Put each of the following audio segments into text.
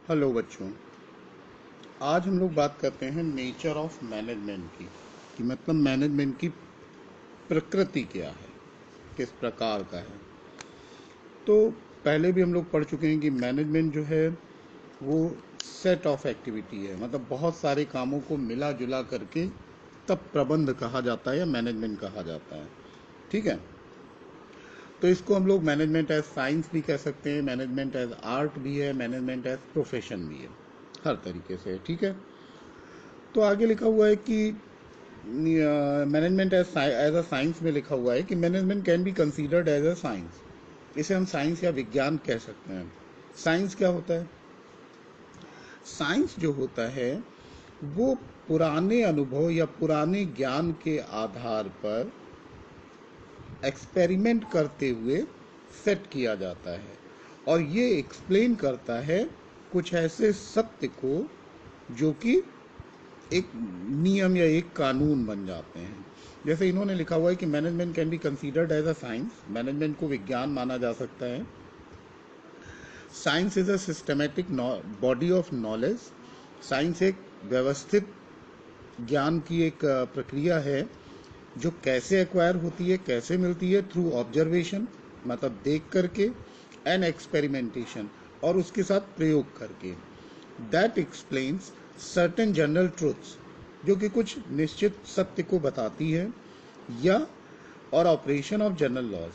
Hello बच्चों। आज हम लोग बात करते हैं नेचर ऑफ मैनेजमेंट की कि मतलब मैनेजमेंट की प्रकृति क्या है, किस प्रकार का है। तो पहले भी हम लोग पढ़ चुके हैं कि मैनेजमेंट जो है वो सेट ऑफ एक्टिविटी है, मतलब बहुत सारे कामों को मिला जुला करके तब प्रबंध कहा जाता है या मैनेजमेंट कहा जाता है। ठीक है। तो इसको हम लोग मैनेजमेंट एज साइंस भी कह सकते हैं, मैनेजमेंट एज आर्ट भी है, मैनेजमेंट एज प्रोफेशन भी है, हर तरीके से। ठीक है। तो आगे लिखा हुआ है कि मैनेजमेंट एज अ साइंस में लिखा हुआ है कि management can be considered as a science. इसे हम साइंस या विज्ञान कह सकते हैं। साइंस क्या होता है? साइंस जो होता है वो पुराने अनुभव या पुराने ज्ञान के आधार पर एक्सपेरिमेंट करते हुए सेट किया जाता है और ये एक्सप्लेन करता है कुछ ऐसे सत्य को जो कि एक नियम या एक कानून बन जाते हैं। जैसे इन्होंने लिखा हुआ है कि management can be considered as a science, management को विज्ञान माना जा सकता है। Science is a systematic body of knowledge. Science एक व्यवस्थित ज्ञान की एक प्रक्रिया है जो कैसे एक्वायर होती है, कैसे मिलती है, थ्रू ऑब्जर्वेशन मतलब देख करके, एंड एक्सपेरिमेंटेशन और उसके साथ प्रयोग करके। That explains certain general truths, जो कि कुछ निश्चित सत्य को बताती है, या और ऑपरेशन ऑफ जनरल लॉज,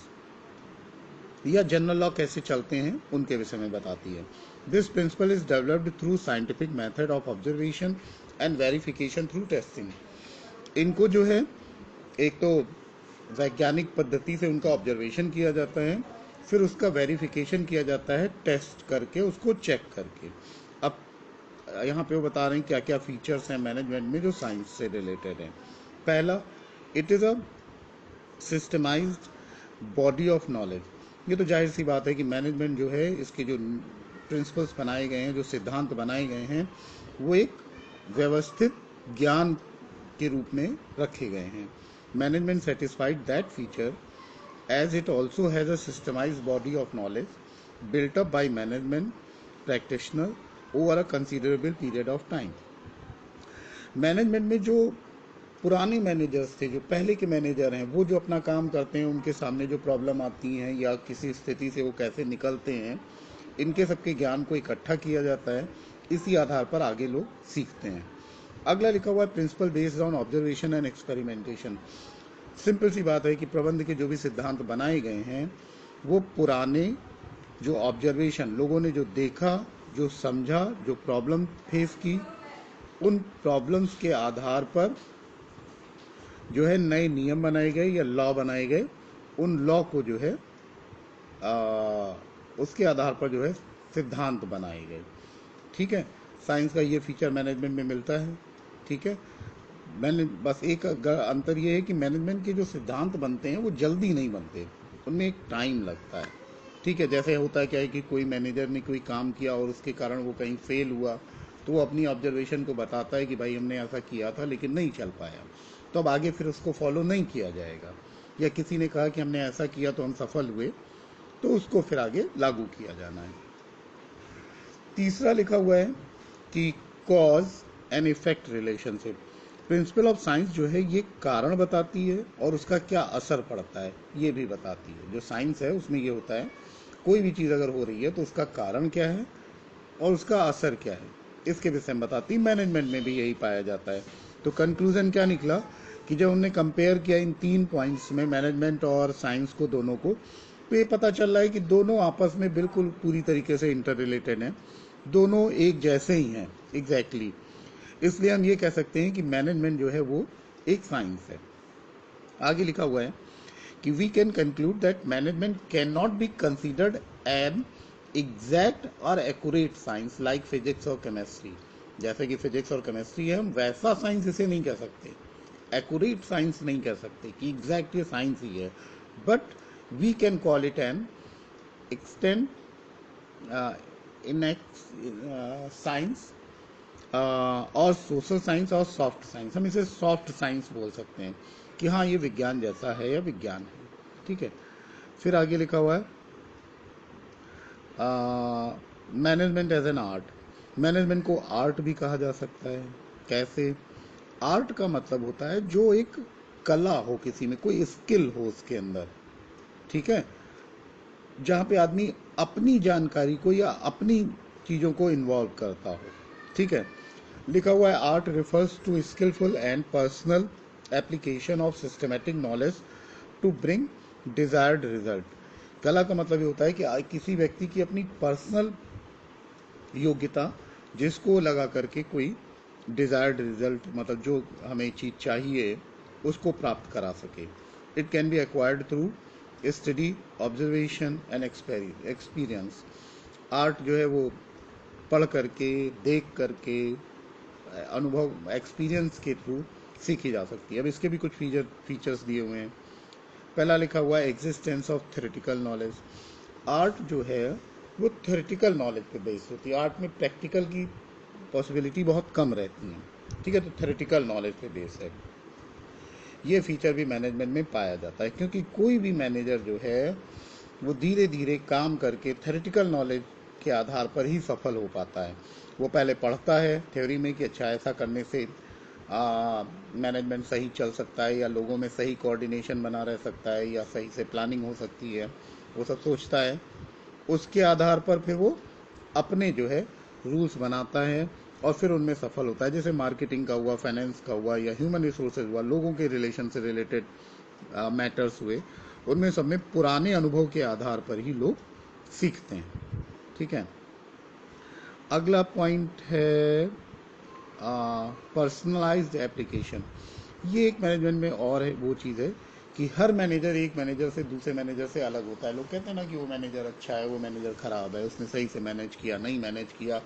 या जनरल लॉ कैसे चलते हैं उनके विषय में बताती है। This principle is developed through scientific method of observation and verification through testing. इनको जो है एक तो वैज्ञानिक पद्धति से उनका ऑब्जर्वेशन किया जाता है, फिर उसका वेरिफिकेशन किया जाता है टेस्ट करके, उसको चेक करके। अब यहाँ पे वो बता रहे हैं क्या क्या फीचर्स हैं मैनेजमेंट में जो साइंस से रिलेटेड हैं। पहला, it is a systemised body of knowledge. ये तो जाहिर सी बात है कि मैनेजमेंट जो है, इसके जो प्रिंसिपल्स बनाए गए हैं, जो सिद्धांत बनाए गए हैं, वो एक व्यवस्थित ज्ञान के रूप में रखे गए हैं। Management satisfied that feature as it also has a systemized body of knowledge built up by management practitioner over a considerable period of time। Management में जो पुराने मैनेजर्स थे, जो पहले के मैनेजर हैं, वो जो अपना काम करते हैं, उनके सामने जो प्रॉब्लम आती हैं या किसी स्थिति से वो कैसे निकलते हैं, इनके सबके ज्ञान को इकट्ठा किया जाता है। इसी आधार पर आगे लोग सीखते हैं। अगला लिखा हुआ है principle based on observation and experimentation. Simple सी बात है कि प्रबंध के जो भी सिद्धांत बनाए गए हैं वो पुराने जो ऑब्जर्वेशन, लोगों ने जो देखा, जो समझा, जो प्रॉब्लम फेस की, उन प्रॉब्लम्स के आधार पर जो है नए नियम बनाए गए या लॉ बनाए गए। उन लॉ को जो है उसके आधार पर जो है सिद्धांत बनाए गए। ठीक है। साइंस का ये फीचर मैनेजमेंट में मिलता है। ठीक है। मैंने बस एक अंतर ये है कि मैनेजमेंट के जो सिद्धांत बनते हैं वो जल्दी नहीं बनते, उनमें एक टाइम लगता है। ठीक है। जैसे होता है क्या है कि कोई मैनेजर ने कोई काम किया और उसके कारण वो कहीं फेल हुआ, तो वो अपनी ऑब्जर्वेशन को बताता है कि भाई हमने ऐसा किया था लेकिन नहीं चल पाया, तो अब आगे फिर उसको फॉलो नहीं किया जाएगा। या किसी ने कहा कि हमने ऐसा किया तो हम सफल हुए, तो उसको फिर आगे लागू किया जाना है। तीसरा लिखा हुआ है कि cause and effect relationship. Principle of science जो है ये कारण बताती है और उसका क्या असर पड़ता है ये भी बताती है। जो साइंस है उसमें ये होता है, कोई भी चीज़ अगर हो रही है तो उसका कारण क्या है और उसका असर क्या है, इसके विषय में बताती है। मैनेजमेंट में भी यही पाया जाता है। तो कंक्लूजन क्या निकला कि जब हमने कंपेयर किया इन 3 पॉइंट्स में मैनेजमेंट और साइंस को, दोनों को, तो ये पता चल रहा है कि दोनों आपस में बिल्कुल पूरी तरीके से इंटर रिलेटेड हैं, दोनों एक जैसे ही हैं एग्जैक्टली। इसलिए हम ये कह सकते हैं कि मैनेजमेंट जो है वो एक साइंस है। आगे लिखा हुआ है कि we can conclude that management can not be considered an exact और एक्यूरेट साइंस लाइक फिजिक्स और केमिस्ट्री। जैसे कि फिजिक्स और केमिस्ट्री है, हम वैसा साइंस इसे नहीं कह सकते, एक्यूरेट साइंस नहीं कह सकते कि एग्जैक्ट ये साइंस ही है, but we can call it an extend in science और सोशल साइंस और सॉफ्ट साइंस। हम इसे सॉफ्ट साइंस बोल सकते हैं कि हाँ ये विज्ञान जैसा है या विज्ञान है। ठीक है। फिर आगे लिखा हुआ है management as an art. Management को आर्ट भी कहा जा सकता है। कैसे? आर्ट का मतलब होता है जो एक कला हो, किसी में कोई स्किल हो उसके अंदर, ठीक है, जहाँ पे आदमी अपनी जानकारी को या अपनी चीज़ों को इन्वॉल्व करता हो, ठीक है। लिखा हुआ है art refers to skilful and personal application of systematic knowledge to bring desired result. कला का मतलब ये होता है कि किसी व्यक्ति की अपनी पर्सनल योग्यता जिसको लगा करके कोई डिजायर्ड रिजल्ट, मतलब जो हमें चीज़ चाहिए उसको प्राप्त करा सके। It can B acquired through study, observation and experience. Art जो है वो पढ़ करके, देख करके, अनुभव, एक्सपीरियंस के थ्रू सीखी जा सकती है। अब इसके भी कुछ फीचर्स दिए हुए हैं। पहला लिखा हुआ है existence of theoretical knowledge. Art जो है वो थ्योरेटिकल नॉलेज पे बेस्ड होती है। आर्ट में प्रैक्टिकल की पॉसिबिलिटी बहुत कम रहती है, ठीक है, तो थ्योरेटिकल नॉलेज पे बेस्ड है। ये फीचर भी मैनेजमेंट में पाया जाता है, क्योंकि कोई भी मैनेजर जो है वो धीरे धीरे काम करके थ्योरेटिकल नॉलेज के आधार पर ही सफल हो पाता है। वो पहले पढ़ता है थ्योरी में कि अच्छा ऐसा करने से मैनेजमेंट सही चल सकता है, या लोगों में सही कोऑर्डिनेशन बना रह सकता है, या सही से प्लानिंग हो सकती है, वो सब सोचता है। उसके आधार पर फिर वो अपने जो है रूल्स बनाता है और फिर उनमें सफल होता है। जैसे मार्केटिंग का हुआ, फाइनेंस का हुआ, या ह्यूमन रिसोर्सेज हुआ, लोगों के रिलेशन से रिलेटेड मैटर्स हुए, उनमें सब में पुराने अनुभव के आधार पर ही लोग सीखते हैं, ठीक है। अगला पॉइंट है पर्सनलाइज्ड एप्लीकेशन। ये एक मैनेजमेंट में और है वो चीज़ है कि हर मैनेजर एक मैनेजर से दूसरे मैनेजर से अलग होता है। लोग कहते हैं ना कि वो मैनेजर अच्छा है, वो मैनेजर खराब है, उसने सही से मैनेज किया, नहीं मैनेज किया,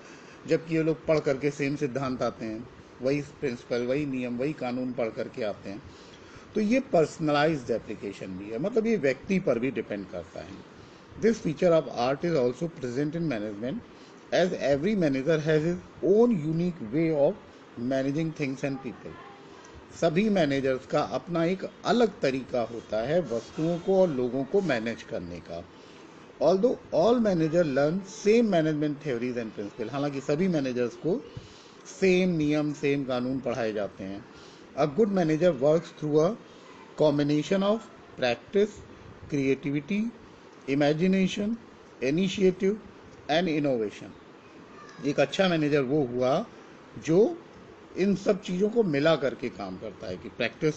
जबकि ये लोग पढ़ करके सेम सिद्धांत आते हैं, वही प्रिंसिपल, वही नियम, वही कानून पढ़ करके आते हैं। तो ये पर्सनलाइज्ड एप्लीकेशन भी है, मतलब ये व्यक्ति पर भी डिपेंड करता है। This feature of art is also present in management, as every manager has his own unique way of managing things and people. सभी मैनेजर्स का अपना एक अलग तरीका होता है वस्तुओं को और लोगों को मैनेज करने का। Although all manager learn same management theories and principle. हालांकि सभी मैनेजर्स को सेम नियम, सेम कानून पढ़ाए जाते हैं। A good manager works through a combination of practice, creativity, imagination, initiative and innovation. एक अच्छा मैनेजर वो हुआ जो इन सब चीज़ों को मिला करके काम करता है कि प्रैक्टिस,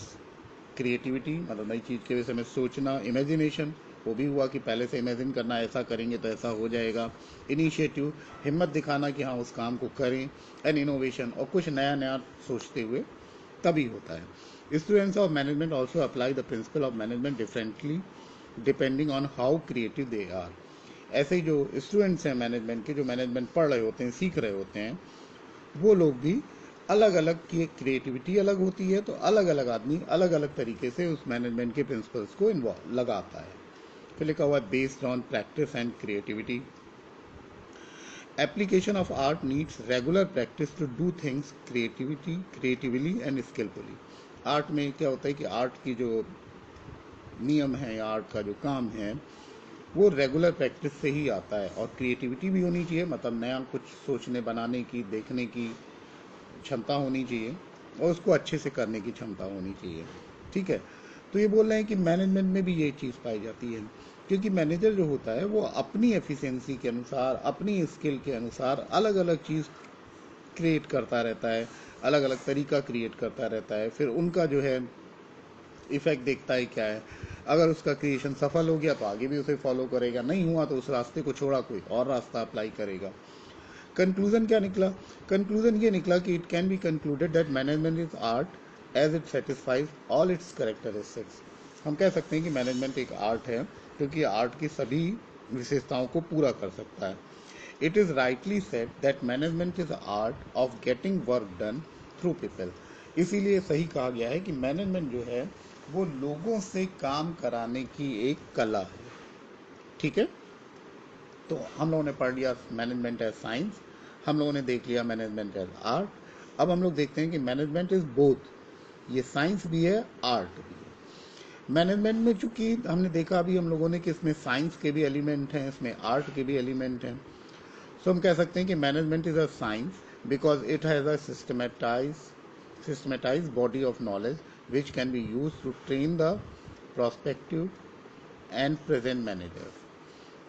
क्रिएटिविटी मतलब नई चीज़ के विषय में सोचना, इमेजिनेशन वो भी हुआ कि पहले से इमेजिन करना, ऐसा करेंगे तो ऐसा हो जाएगा, इनिशिएटिव हिम्मत दिखाना कि हाँ उस काम को करें, एंड इनोवेशन और कुछ नया नया सोचते हुए तभी होता है। Students of management also apply the principle of management differently depending on how creative they are. ऐसे ही जो स्टूडेंट्स हैं मैनेजमेंट के, जो मैनेजमेंट पढ़ रहे होते हैं, सीख रहे होते हैं, वो लोग भी अलग अलग की क्रिएटिविटी अलग होती है, तो अलग अलग आदमी अलग अलग तरीके से उस मैनेजमेंट के प्रिंसिपल्स को इन्वॉल्व लगाता है। फिर लिखा हुआ है based on practice and creativity. Application of art needs regular practice to do things creatively and skilfully. Art में क्या होता है कि आर्ट की जो नियम है या आर्ट का जो काम है वो रेगुलर प्रैक्टिस से ही आता है, और क्रिएटिविटी भी होनी चाहिए, मतलब नया कुछ सोचने, बनाने की, देखने की क्षमता होनी चाहिए, और उसको अच्छे से करने की क्षमता होनी चाहिए, ठीक है। तो ये बोल रहे हैं कि मैनेजमेंट में भी ये चीज़ पाई जाती है, क्योंकि मैनेजर जो होता है वो अपनी एफिशिएंसी के अनुसार, अपनी स्किल के अनुसार अलग अलग चीज़ क्रिएट करता रहता है, अलग अलग तरीका क्रिएट करता रहता है। फिर उनका जो है इफेक्ट देखता है क्या है। अगर उसका क्रिएशन सफल हो गया तो आगे भी उसे फॉलो करेगा, नहीं हुआ तो उस रास्ते को छोड़ा कोई और रास्ता अप्लाई करेगा। कंक्लूजन क्या निकला? कंक्लूजन ये निकला कि it can be concluded that management is art as it satisfies all its characteristics. हम कह सकते हैं कि मैनेजमेंट एक आर्ट है क्योंकि आर्ट की सभी विशेषताओं को पूरा कर सकता है। It is rightly said that management is art of getting work done through people. इसीलिए सही कहा गया है कि मैनेजमेंट जो है वो लोगों से काम कराने की एक कला है, ठीक है। तो हम लोगों ने पढ़ लिया मैनेजमेंट एज साइंस, हम लोगों ने देख लिया मैनेजमेंट एज आर्ट। अब हम लोग देखते हैं कि मैनेजमेंट इज बोथ, ये साइंस भी है, आर्ट भी है। मैनेजमेंट में चूंकि हमने देखा अभी हम लोगों ने कि इसमें साइंस के भी एलिमेंट हैं, इसमें आर्ट के भी एलिमेंट हैं। सो हम कह सकते हैं कि management is a science because it has a systematise body of knowledge which can be use to train the prospective and present managers.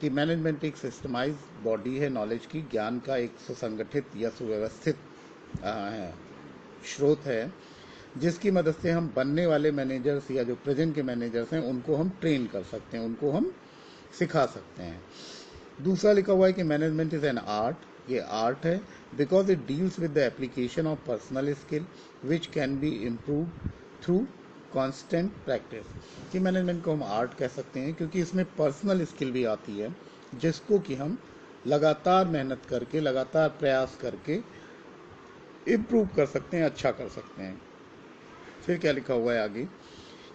कि मैनेजमेंट एक सिस्टमाइज बॉडी है नॉलेज की, ज्ञान का एक सुसंगठित या सुव्यवस्थित स्रोत है जिसकी मदद से हम बनने वाले मैनेजर्स या जो प्रेजेंट के मैनेजर्स हैं उनको हम ट्रेन कर सकते हैं, उनको हम सिखा सकते हैं। दूसरा लिखा हुआ है कि मैनेजमेंट इज एन आर्ट, ये आर्ट है because it deals with the application of personal skill which can B improve through constant practice. कि मैनेजमेंट को हम आर्ट कह सकते हैं क्योंकि इसमें पर्सनल स्किल भी आती है जिसको कि हम लगातार मेहनत करके, लगातार प्रयास करके इम्प्रूव कर सकते हैं, अच्छा कर सकते हैं। फिर क्या लिखा हुआ है आगे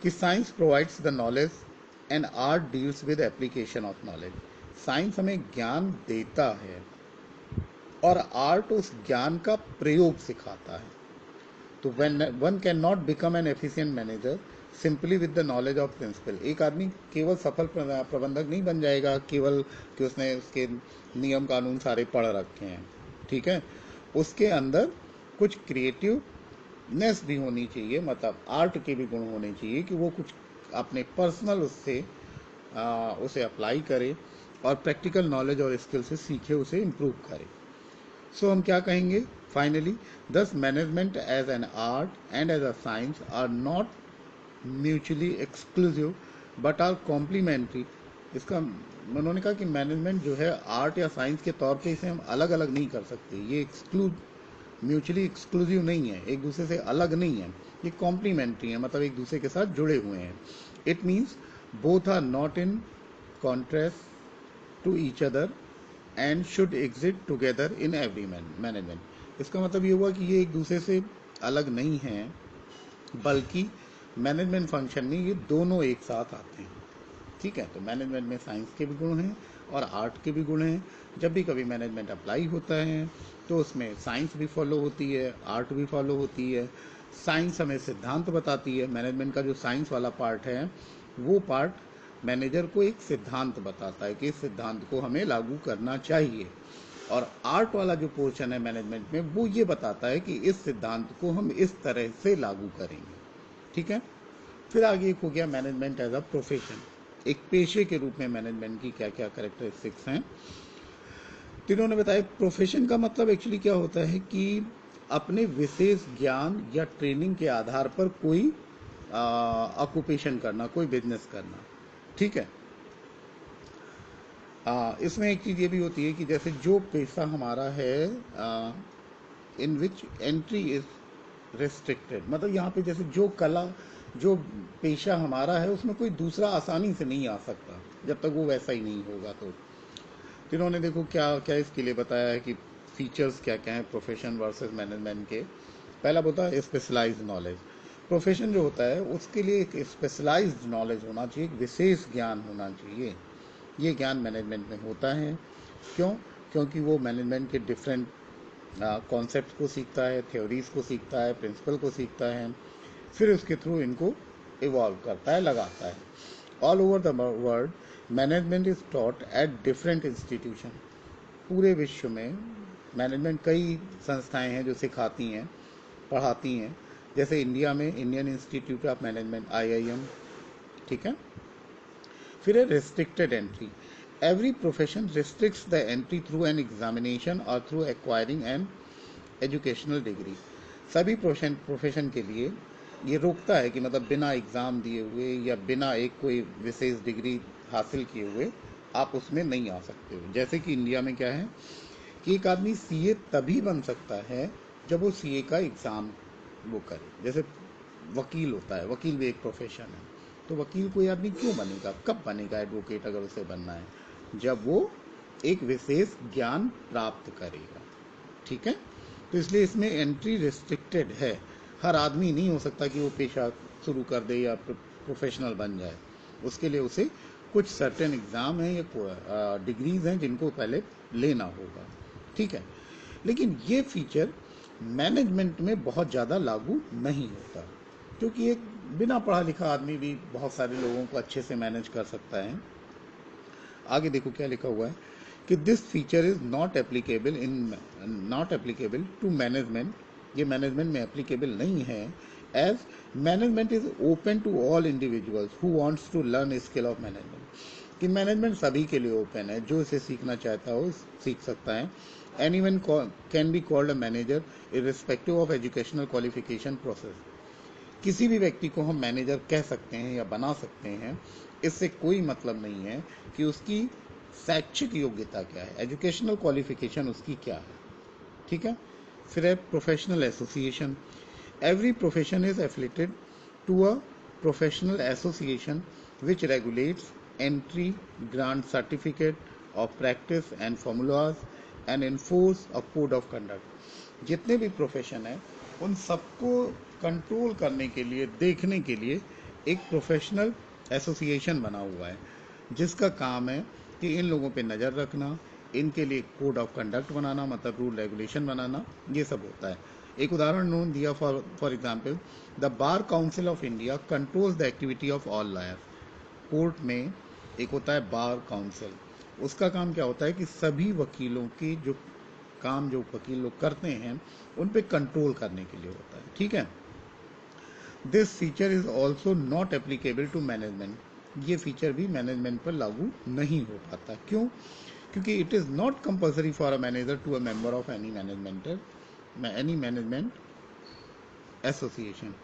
कि science provides the knowledge and art deals with application of knowledge. Science हमें ज्ञान देता है और आर्ट उस ज्ञान का प्रयोग सिखाता है। तो one can not become an efficient manager simply with the knowledge of principle. एक आदमी केवल सफल प्रबंधक नहीं बन जाएगा केवल कि उसने उसके नियम कानून सारे पढ़ रखे हैं, ठीक है। उसके अंदर कुछ क्रिएटिवनेस भी होनी चाहिए, मतलब आर्ट के भी गुण होने चाहिए कि वो कुछ अपने पर्सनल उसे अप्लाई करे और प्रैक्टिकल नॉलेज और स्किल से सीखे, उसे इम्प्रूव करे। सो हम क्या कहेंगे finally, thus management as an art and as a science are not mutually exclusive but are complementary. इसका उन्होंने कहा कि मैनेजमेंट जो है आर्ट या साइंस के तौर पे इसे हम अलग अलग नहीं कर सकते, ये म्यूचुअली एक्सक्लूसिव नहीं है, एक दूसरे से अलग नहीं है, ये कॉम्प्लीमेंट्री है, मतलब एक दूसरे के साथ जुड़े हुए हैं। It means both are not in contrast to each other and should exit together in every management. इसका मतलब ये हुआ कि ये एक दूसरे से अलग नहीं है बल्कि मैनेजमेंट फंक्शन में ये दोनों एक साथ आते हैं, ठीक है। तो मैनेजमेंट में साइंस के भी गुण हैं और आर्ट के भी गुण हैं। जब भी कभी मैनेजमेंट अप्लाई होता है तो उसमें साइंस भी फॉलो होती है, आर्ट भी फॉलो होती है। साइंस हमें सिद्धांत बताती है, मैनेजमेंट का जो साइंस वाला पार्ट है वो पार्ट मैनेजर को एक सिद्धांत बताता है कि इस सिद्धांत को हमें लागू करना चाहिए। और आर्ट वाला जो पोर्शन है मैनेजमेंट में वो ये बताता है कि इस सिद्धांत को हम इस तरह से लागू करेंगे, ठीक है। फिर आगे एक हो गया मैनेजमेंट एज अ प्रोफेशन, एक पेशे के रूप में मैनेजमेंट की क्या क्या कैरेक्टरिस्टिक्स हैं। इन्होंने बताया प्रोफेशन का मतलब एक्चुअली क्या होता है कि अपने विशेष ज्ञान या ट्रेनिंग के आधार पर कोई ऑक्यूपेशन करना, कोई बिजनेस करना, ठीक है। इसमें एक चीज़ ये भी होती है कि जैसे जो पेशा हमारा है इन विच एंट्री इज रेस्ट्रिक्टेड, मतलब यहाँ पे जैसे जो कला, जो पेशा हमारा है उसमें कोई दूसरा आसानी से नहीं आ सकता जब तक वो वैसा ही नहीं होगा। तो इन्होंने देखो क्या क्या इसके लिए बताया है कि फीचर्स क्या क्या हैं प्रोफेशन वर्सेस मैनेजमेंट के। पहला होता है स्पेशलाइज्ड नॉलेज। प्रोफेशन जो होता है उसके लिए एक स्पेशलाइज्ड नॉलेज होना चाहिए, एक विशेष ज्ञान होना चाहिए। ये ज्ञान मैनेजमेंट में होता है। क्यों? क्योंकि वो मैनेजमेंट के डिफरेंट कॉन्सेप्ट को सीखता है, थ्योरीज को सीखता है, प्रिंसिपल को सीखता है, फिर उसके थ्रू इनको इवॉल्व करता है, लगाता है। All over the world management is taught at different institution. पूरे विश्व में मैनेजमेंट कई संस्थाएं हैं जो सिखाती हैं, पढ़ाती हैं। जैसे इंडिया में Indian institute of management IIM, ठीक है। फिर है restricted entry. Every profession restricts the entry through an examination और through acquiring an educational degree. सभी प्रोफेशन के लिए ये रोकता है कि मतलब बिना एग्ज़ाम दिए हुए या बिना एक कोई विशेष डिग्री हासिल किए हुए आप उसमें नहीं आ सकते हो। जैसे कि इंडिया में क्या है कि एक आदमी CA तभी बन सकता है जब वो CA का एग्ज़ाम वो करे। जैसे वकील होता है, वकील भी एक प्रोफेशन है, तो वकील कोई आदमी क्यों बनेगा, कब बनेगा एडवोकेट अगर उसे बनना है, जब वो एक विशेष ज्ञान प्राप्त करेगा, ठीक है। तो इसलिए इसमें एंट्री रिस्ट्रिक्टेड है, हर आदमी नहीं हो सकता कि वो पेशा शुरू कर दे या प्रोफेशनल बन जाए। उसके लिए उसे कुछ सर्टेन एग्ज़ाम हैं या डिग्रीज हैं जिनको पहले लेना होगा, ठीक है। लेकिन ये फीचर मैनेजमेंट में बहुत ज़्यादा लागू नहीं होता क्योंकि एक बिना पढ़ा लिखा आदमी भी बहुत सारे लोगों को अच्छे से मैनेज कर सकता है। आगे देखो क्या लिखा हुआ है कि this feature is not applicable to management, ये मैनेजमेंट में एप्लीकेबल नहीं है, as management is open to all individuals who wants to learn skill of management, कि मैनेजमेंट सभी के लिए ओपन है, जो इसे सीखना चाहता हो सीख सकता है। Anyone can be called a manager irrespective of educational qualification process, किसी भी व्यक्ति को हम मैनेजर कह सकते हैं या बना सकते हैं, इससे कोई मतलब नहीं है कि उसकी शैक्षिक योग्यता क्या है, एजुकेशनल क्वालिफिकेशन उसकी क्या है, ठीक है। फिर है professional association. Every profession is affiliated to a professional association which regulates entry, grant certificate of practice and formulas and enforce a code of conduct. जितने भी प्रोफेशन है उन सबको कंट्रोल करने के लिए, देखने के लिए एक प्रोफेशनल एसोसिएशन बना हुआ है, जिसका काम है कि इन लोगों पे नज़र रखना, इनके लिए कोड ऑफ कंडक्ट बनाना, मतलब रूल रेगुलेशन बनाना, ये सब होता है। एक उदाहरण उन्होंने दिया, for example the bar council of India controls the activity of all lawyers. Court में एक होता है बार काउंसिल, उसका काम क्या होता है कि सभी वकीलों की जो काम जो वकील लोग करते हैं उन पे कंट्रोल करने के लिए होता है, ठीक है। This feature is also not applicable to management, ये फीचर भी मैनेजमेंट पर लागू नहीं हो पाता। क्यों? क्योंकि it is not compulsory for a manager to a member of any management association,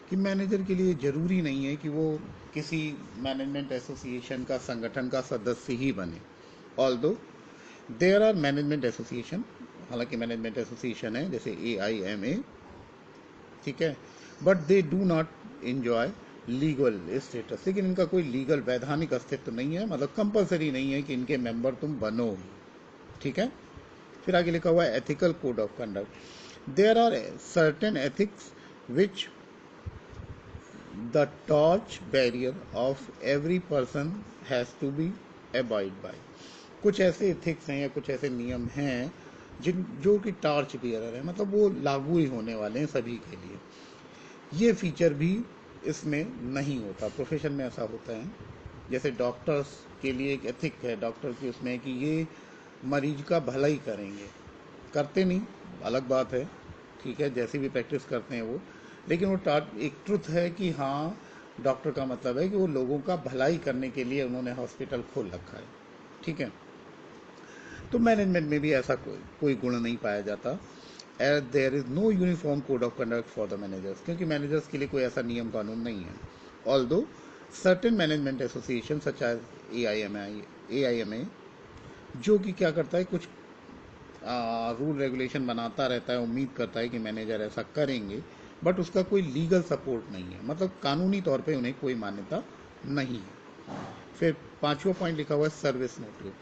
कि मैनेजर के लिए ज़रूरी नहीं है कि वो किसी मैनेजमेंट एसोसिएशन का, संगठन का सदस्य ही बने। Although there are management association, हालांकि मैनेजमेंट एसोसिएशन है जैसे AIMA, ठीक है, but they do not enjoy legal status, लेकिन इनका कोई लीगल वैधानिक अस्तित्व नहीं है, मतलब कंपलसरी नहीं है कि इनके मेंबर तुम बनो, ठीक है। फिर आगे लिखा हुआ है ethical code of conduct. There are certain ethics which the torch barrier of every person has to be abide by. कुछ ऐसे एथिक्स हैं या कुछ ऐसे नियम हैं जो कि टॉर्च बियरर है, मतलब वो लागू ही होने वाले हैं सभी के लिए। ये फीचर भी इसमें नहीं होता, प्रोफेशन में ऐसा होता है। जैसे डॉक्टर्स के लिए एक एथिक है डॉक्टर की, उसमें कि ये मरीज का भला ही करेंगे, करते नहीं अलग बात है, ठीक है, जैसी भी प्रैक्टिस करते हैं वो, लेकिन वो एक ट्रुथ है कि हाँ डॉक्टर का मतलब है कि वो लोगों का भलाई करने के लिए उन्होंने हॉस्पिटल खोल रखा है, ठीक है। तो मैनेजमेंट में भी ऐसा कोई गुण नहीं पाया जाता। There is no uniform code of conduct for the managers, क्योंकि मैनेजर्स के लिए कोई ऐसा नियम कानून नहीं है। Although certain management association such as AIMA, जो कि क्या करता है, कुछ रूल रेगुलेशन बनाता रहता है, उम्मीद करता है कि मैनेजर ऐसा करेंगे, बट उसका कोई लीगल सपोर्ट नहीं है, मतलब कानूनी तौर पे उन्हें कोई मान्यता नहीं है। फिर 5वां पॉइंट लिखा हुआ है service motive.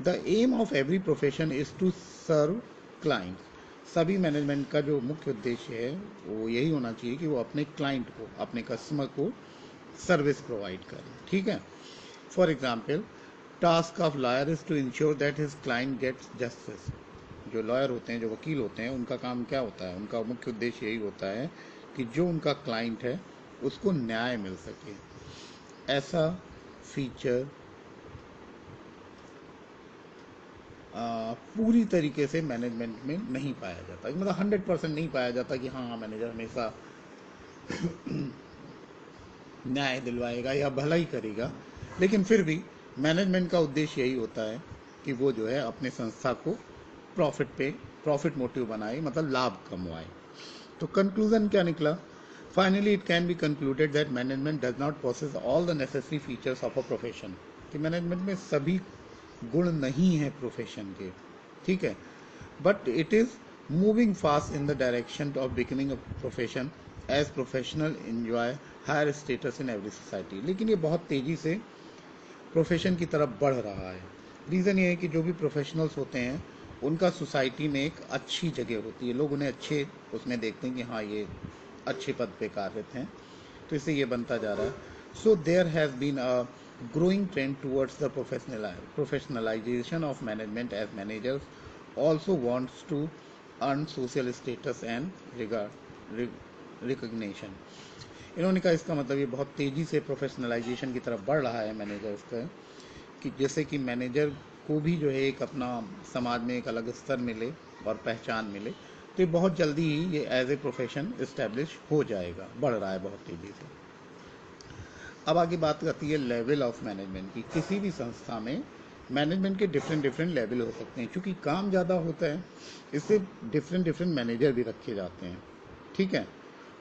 The aim of every profession is to serve client. सभी मैनेजमेंट का जो मुख्य उद्देश्य है वो यही होना चाहिए कि वो अपने क्लाइंट को, अपने कस्टमर को सर्विस प्रोवाइड करें, ठीक है। For example task of lawyer is to ensure that his client gets justice. जो लॉयर होते हैं, जो वकील होते हैं, उनका काम क्या होता है, उनका मुख्य उद्देश्य यही होता है कि जो उनका क्लाइंट है उसको न्याय मिल सके। ऐसा फीचर पूरी तरीके से मैनेजमेंट में नहीं पाया जाता, मतलब 100% नहीं पाया जाता कि हाँ मैनेजर हमेशा न्याय दिलवाएगा या भलाई करेगा, लेकिन फिर भी मैनेजमेंट का उद्देश्य यही होता है कि वो जो है अपने संस्था को प्रॉफिट मोटिव बनाए, मतलब लाभ कमवाए। तो कंक्लूजन क्या निकला? Finally it can be concluded that management does not possess all the necessary features of a profession, कि मैनेजमेंट में सभी गुण नहीं है प्रोफेशन के, ठीक है, but it is moving fast in the direction of becoming a profession as professional enjoy higher status in every society. लेकिन ये बहुत तेजी से प्रोफेशन की तरफ बढ़ रहा है। रीज़न ये है कि जो भी प्रोफेशनल्स होते हैं उनका सोसाइटी में एक अच्छी जगह होती है, लोग उन्हें अच्छे उसमें देखते हैं कि हाँ ये अच्छे पद पे कार्यरत हैं, तो इससे ये बनता जा रहा है। So there has been a growing trend towards the professionalization of management, as managers also wants to earn social status and recognition। इन्होंने कहा इसका मतलब ये बहुत तेज़ी से प्रोफेशनलाइजेशन की तरफ बढ़ रहा है मैनेजर्स का, कि जैसे कि मैनेजर को भी जो है एक अपना समाज में एक अलग स्तर मिले और पहचान मिले, तो ये बहुत जल्दी ही ये एज ए प्रोफेशन इस्टेब्लिश हो जाएगा, बढ़ रहा है बहुत तेज़ी से। अब आगे बात करती है लेवल ऑफ मैनेजमेंट की। किसी भी संस्था में मैनेजमेंट के डिफरेंट डिफरेंट लेवल हो सकते हैं, क्योंकि काम ज़्यादा होता है इससे डिफरेंट डिफरेंट मैनेजर भी रखे जाते हैं, ठीक है।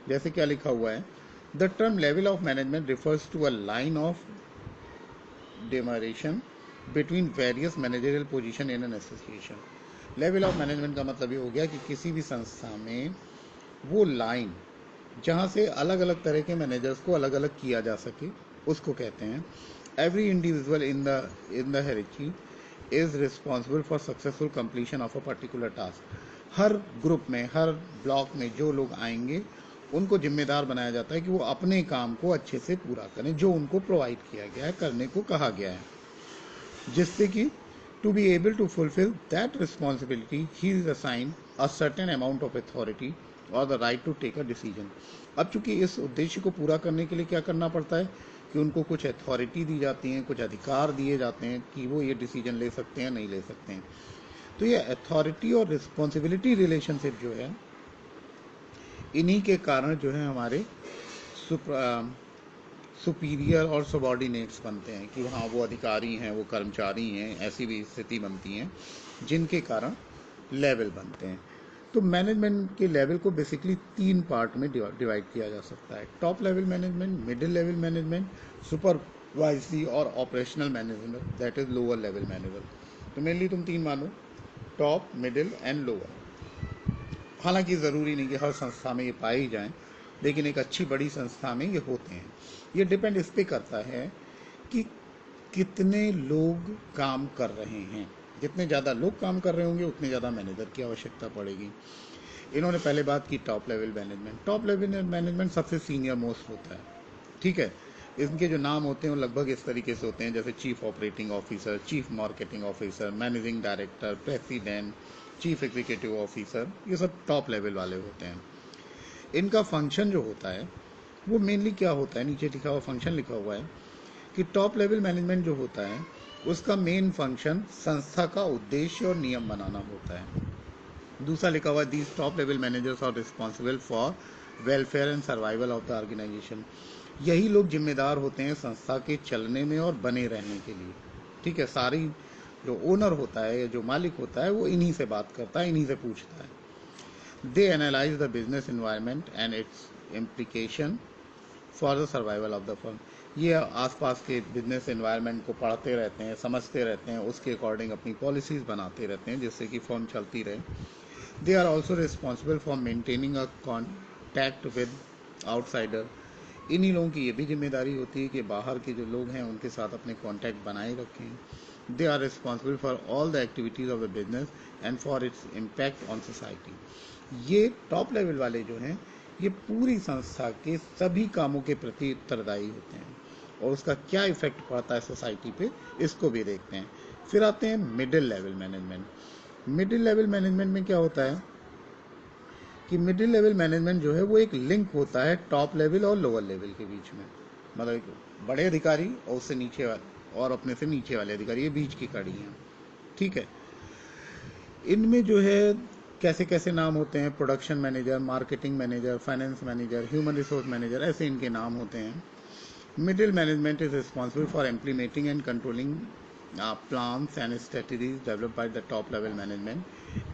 जैसे क्या लिखा हुआ है, the term level of management refers to a line of demarcation between various managerial position in an association. Level of management का मतलब ये हो गया कि किसी भी संस्था में वो लाइन जहाँ से अलग अलग तरह के मैनेजर्स को अलग अलग किया जा सके, उसको कहते हैं। Every individual in the hierarchy is responsible for successful completion of a particular task. Her group में, हर ब्लॉक में जो लोग आएंगे उनको जिम्मेदार बनाया जाता है कि वो अपने काम को अच्छे से पूरा करें जो उनको प्रोवाइड किया गया है, करने को कहा गया है, जिससे कि to be able to fulfil that responsibility ही is assign a certain amount of authority और the right to take a decision. अब चूंकि इस उद्देश्य को पूरा करने के लिए क्या करना पड़ता है कि उनको कुछ अथॉरिटी दी जाती है, कुछ अधिकार दिए जाते हैं कि वो ये डिसीजन ले सकते हैं, नहीं ले सकते हैं। तो ये अथॉरिटी और रिस्पॉन्सिबिलिटी रिलेशनशिप जो है, इन्हीं के कारण जो है हमारे सुपीरियर और सबॉर्डिनेट्स बनते हैं कि हाँ वो अधिकारी हैं, वो कर्मचारी हैं, ऐसी भी स्थिति बनती हैं जिनके कारण लेवल बनते हैं। तो मैनेजमेंट के लेवल को बेसिकली 3 पार्ट में डिवाइड किया जा सकता है: top level management, middle level management, supervisory और operational management, that is lower level management. तो मेनली तुम 3 मानो, टॉप, मिडिल एंड लोअर। हालांकि ज़रूरी नहीं कि हर संस्था में ये पाए ही जाएं, लेकिन एक अच्छी बड़ी संस्था में ये होते हैं। ये डिपेंड इस पर करता है कि कितने लोग काम कर रहे हैं। जितने ज़्यादा लोग काम कर रहे होंगे उतने ज़्यादा मैनेजर की आवश्यकता पड़ेगी। इन्होंने पहले बात की top level management. Top level management सबसे सीनियर मोस्ट होता है, ठीक है। इनके जो नाम होते हैं वो लगभग इस तरीके से होते हैं, जैसे chief operating officer, chief marketing officer, managing director, president, chief executive officer, ये सब टॉप लेवल वाले होते हैं। इनका फंक्शन जो होता है वो मेनली क्या होता है, नीचे लिखा हुआ फंक्शन लिखा हुआ है कि टॉप लेवल मैनेजमेंट जो होता है उसका मेन फंक्शन संस्था का उद्देश्य और नियम बनाना होता है। दूसरा लिखा हुआ है, these top level managers are responsible for welfare and survival of the organisation. यही लोग जिम्मेदार होते हैं संस्था के चलने में और बने रहने के लिए, ठीक है। सारी जो ओनर होता है, जो मालिक होता है, वो इन्हीं से बात करता है, इन्हीं से पूछता है। They analyse the business environment and its implication for the survival of the firm. ये आसपास के बिजनेस एनवायरनमेंट को पढ़ते रहते हैं, समझते रहते हैं, उसके अकॉर्डिंग अपनी पॉलिसीज़ बनाते रहते हैं जिससे कि फर्म चलती रहे। They are also responsible for maintaining a contact with outsider. इन्हीं लोगों की ये भी जिम्मेदारी होती है कि बाहर के जो लोग हैं उनके साथ अपने कॉन्टैक्ट बनाए रखें। They are responsible for all the activities of the business and for its impact on society. ये टॉप लेवल वाले जो हैं ये पूरी संस्था के सभी कामों के प्रति उत्तरदायी होते हैं और उसका क्या इफेक्ट पड़ता है सोसाइटी पे, इसको भी देखते हैं। फिर आते हैं middle level management. Middle level management में क्या होता है कि मिडिल लेवल मैनेजमेंट जो है वो एक लिंक होता है टॉप लेवल और लोअर लेवल के बीच में। मतलब एक बड़े अधिकारी और उससे नीचे वाले और अपने से नीचे वाले अधिकारी, ये बीच की कड़ी हैं, ठीक है। इनमें जो है कैसे कैसे नाम होते हैं, production manager, marketing manager, finance manager, human resource manager, ऐसे इनके नाम होते हैं। Middle management is responsible for implementing and controlling plans and strategies developed by the top level management.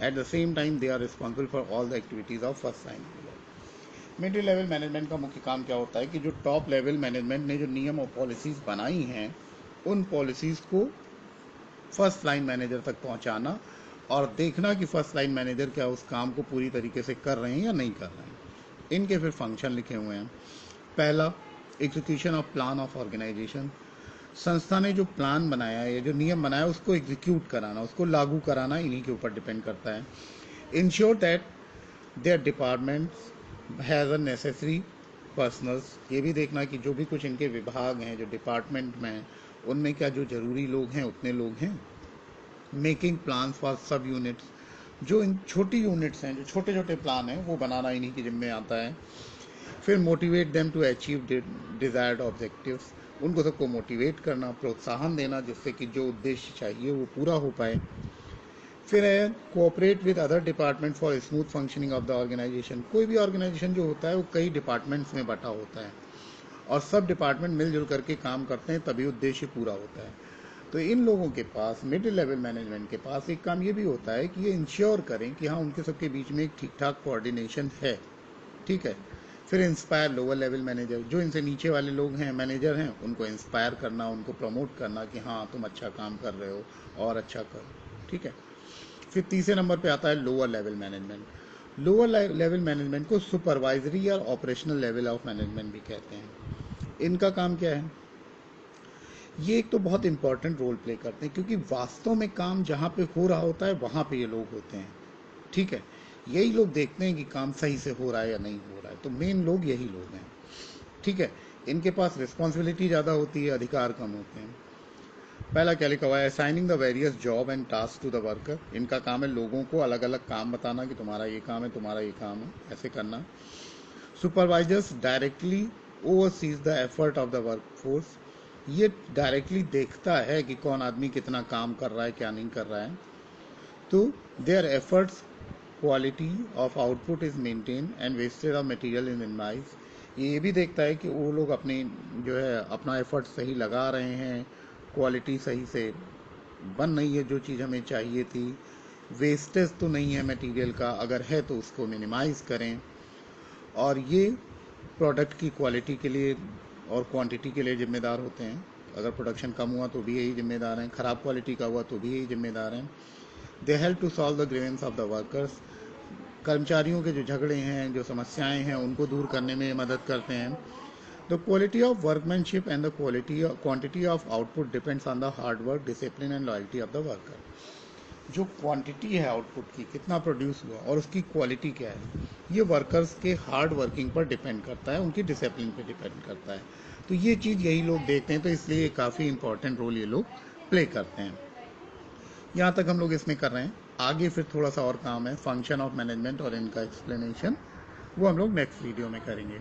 At the same time, they are responsible for all the activities of first line. Middle level management का मुख्य काम क्या होता है कि जो top level management ने जो नियम और पॉलिसीज़ बनाई हैं उन पॉलिसीज़ को फर्स्ट लाइन मैनेजर तक पहुंचाना और देखना कि फर्स्ट लाइन मैनेजर क्या उस काम को पूरी तरीके से कर रहे हैं या नहीं कर रहे हैं। इनके फिर फंक्शन लिखे हुए हैं। पहला, execution of plan of organisation. संस्था ने जो प्लान बनाया है या जो नियम बनाया उसको एग्जीक्यूट कराना, उसको लागू कराना इन्हीं के ऊपर डिपेंड करता है। Ensure that their departments has a necessary personnels. ये भी देखना कि जो भी कुछ इनके विभाग हैं, जो डिपार्टमेंट में हैं, उनमें क्या जो ज़रूरी लोग हैं उतने लोग हैं। मेकिंग प्लान फॉर सब यूनिट्स। जो इन छोटी यूनिट्स हैं, जो छोटे छोटे प्लान हैं, वो बनाना इन्हीं के जिम्मे आता है। फिर motivate them to achieve desired objectives. उनको सबको मोटिवेट करना, प्रोत्साहन देना, जिससे कि जो उद्देश्य चाहिए वो पूरा हो पाए। फिर है cooperate with other department for smooth functioning of the organisation. कोई भी ऑर्गेनाइजेशन जो होता है वो कई डिपार्टमेंट्स में बटा होता है और सब डिपार्टमेंट मिलजुल करके काम करते हैं, तभी उद्देश्य पूरा होता है। तो इन लोगों के पास, मिडिल लेवल मैनेजमेंट के पास, एक काम ये भी होता है कि ये इंश्योर करें कि हाँ उनके सबके बीच में एक ठीक ठाक कोऑर्डिनेशन है। ठीक है। फिर इंस्पायर लोअर लेवल मैनेजर, जो इनसे नीचे वाले लोग हैं, मैनेजर हैं, उनको इंस्पायर करना, उनको प्रमोट करना कि हाँ तुम अच्छा काम कर रहे हो और अच्छा करो। ठीक है। फिर तीसरे नंबर पे आता है lower level management. Lower level management को सुपरवाइजरी और ऑपरेशनल लेवल ऑफ मैनेजमेंट भी कहते हैं। इनका काम क्या है? ये एक तो बहुत इंपॉर्टेंट रोल प्ले करते हैं, क्योंकि वास्तव में काम जहाँ पे हो रहा होता है वहाँ पे ये लोग होते हैं। ठीक है। यही लोग देखते हैं कि काम सही से हो रहा है या नहीं हो रहा है, तो मेन लोग यही लोग हैं। ठीक है। इनके पास रिस्पॉन्सिबिलिटी ज़्यादा होती है, अधिकार कम होते हैं। पहला क्या लिखा हुआ है? Assigning the various job and task to the worker. इनका काम है लोगों को अलग अलग काम बताना कि तुम्हारा ये काम है, तुम्हारा ये काम है, ऐसे करना। Supervisors directly overseas the effort of the workforce. ये डायरेक्टली देखता है कि कौन आदमी कितना काम कर रहा है, क्या नहीं कर रहा है। तो their efforts quality of output is maintain and wastage of material is minimise. ये भी देखता है कि वो लोग अपनी जो है अपना एफर्ट सही लगा रहे हैं, क्वालिटी सही से बन रही है, जो चीज़ हमें चाहिए थी, वेस्टेज तो नहीं है मटेरियल का, अगर है तो उसको मिनिमाइज करें। और ये प्रोडक्ट की क्वालिटी के लिए और क्वांटिटी के लिए जिम्मेदार होते हैं। अगर प्रोडक्शन कम हुआ तो भी यही जिम्मेदार हैं, ख़राब क्वालिटी का हुआ तो भी यही जिम्मेदार हैं। They help to solve the grievance of the workers. कर्मचारियों के जो झगड़े हैं, जो समस्याएं हैं, उनको दूर करने में मदद करते हैं। The quality of workmanship and the quantity of output depends on the hard work, discipline and loyalty of the worker. जो क्वांटिटी है आउटपुट की, कितना प्रोड्यूस हुआ, और उसकी क्वालिटी क्या है, ये वर्कर्स के हार्ड वर्किंग पर डिपेंड करता है, उनकी डिसिप्लिन पर डिपेंड करता है। तो ये चीज़ यही लोग देखते हैं, तो इसलिए काफ़ी इंपॉर्टेंट रोल ये लोग प्ले करते हैं। यहाँ तक हम लोग इसमें कर रहे हैं। आगे फिर थोड़ा सा और काम है, फंक्शन ऑफ मैनेजमेंट और इनका एक्सप्लेनेशन, वो हम लोग नेक्स्ट वीडियो में करेंगे।